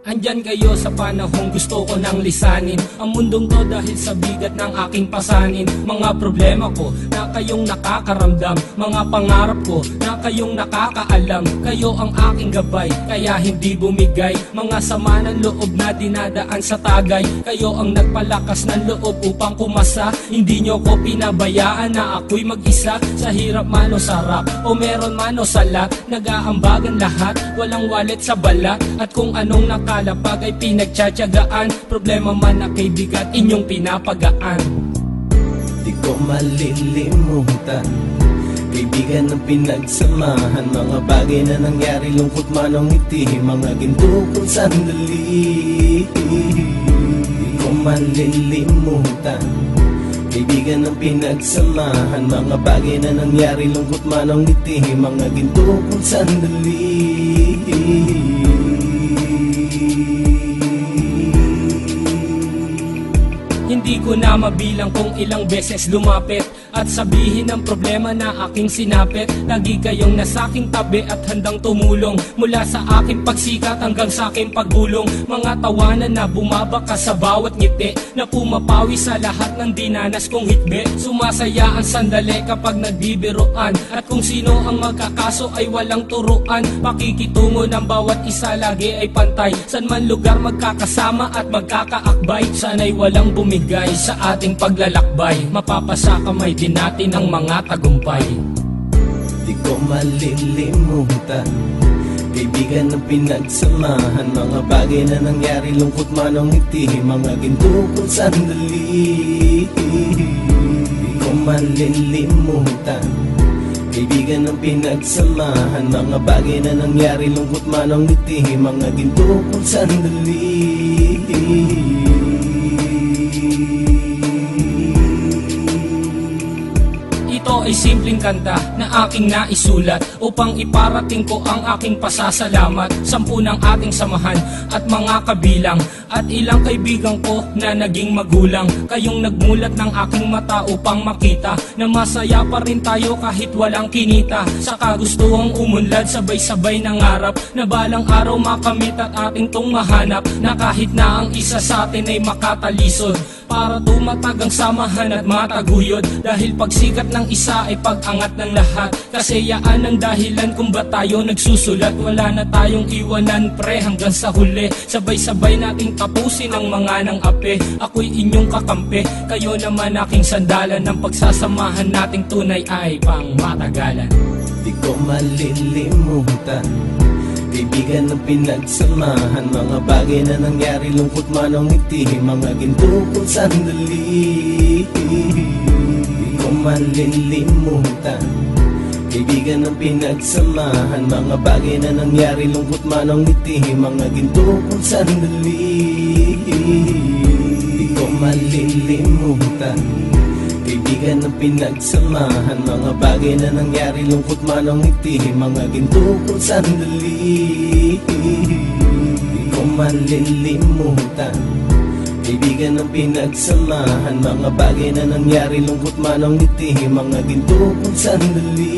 Andyan kayo sa panahong gusto ko nang lisanin ang mundong to dahil sa bigat ng aking pasanin. Mga problema ko na kayong nakakaramdam, mga pangarap ko na kayong nakakaalam. Kayo ang aking gabay, kaya hindi bumigay. Mga sama ng loob na dinadaan sa tagay. Kayo ang nagpalakas ng loob upang kumasa. Hindi nyo ko pinabayaan na ako'y mag-isa. Sa hirap man o sarap, o meron man o sala, nag-aambagan lahat, walang walet sa balat. At kung anong nakalapag ay pinagtsatsagaan, problema man na kay bigat inyong pinapagaan. Di ko malilimutan, kaibigan ng pinagsamahan, mga bagay na nangyari, lungkot man o ngiti, mga ginto kong sandali. Di ko malilimutan, kaibigan ng pinagsamahan, mga bagay na nangyari, lungkot man o ngiti, mga ginto kong sandali. Hindi ko na mabilang kung ilang beses lumapit at sabihin ang problema na aking sinapit. Lagi kayong nasa aking tabi at handang tumulong, mula sa aking pagsikat hanggang sa aking paggulong. Mga tawanan na bumabaka sa bawat ngiti, na pumapawi sa lahat ng dinanas kong hitbe. Sumasaya ang sandali kapag nagbibiroan, at kung sino ang magkakaso ay walang turuan. Pakikitungo ng bawat isa lagi ay pantay, san man lugar magkakasama at magkakaakbay. Sana'y walang bumigay sa ating paglalakbay, mapapasa kamay din natin ang mga tagumpay. Di ko malilimutan, kaibigan ng pinagsamahan, mga bagay na nangyari, lungkot man o ngiti, mga ginto kong sandali. Di ko malilimutan, kaibigan ng pinagsamahan, mga bagay na nangyari, lungkot man o ngiti, mga ginto kong sandali. Ito ay simpleng kanta na aking naisulat upang iparating ko ang aking pasasalamat. 10 ng ating samahan at mga kabilang, at ilang kaibigan ko na naging magulang. Kayong nagmulat ng aking mata upang makita na masaya pa rin tayo kahit walang kinita. Sa kagustuhang umunlad, sabay-sabay nangarap na balang araw makamit at ating tong mahanap, na kahit na ang isa sa atin ay makatalisod, para tumatag ang samahan at mataguyod. Dahil pagsikat ng isa ay pag-angat ng lahat, kasi yaan ang dahilan kung ba tayo nagsusulat. Wala na tayong iwanan pre hanggang sa huli, sabay-sabay nating tapusin ang mga nang ape. Ako'y inyong kakampi, kayo naman aking sandalan, ng pagsasamahan nating tunay ay pang matagalan. Di ko malilimutan, kaibigan ng pinagsamahan, mga bagay na nangyari, lungkot man o ngiti, mga ginto kong sandali. Di ko malilimutan, kaibigan ng pinagsamahan, mga bagay na nangyari, lungkot man o ngiti, mga ginto kong sandali. Di ko malilimutan, kaibigan ng pinagsamahan, mga bagay na nangyari, lungkot man o ngiti, mga ginto kong sandali. Di ko malilimutan, kaibigan ng pinagsamahan, mga bagay na nangyari, lungkot man o ngiti, mga ginto kong sandali.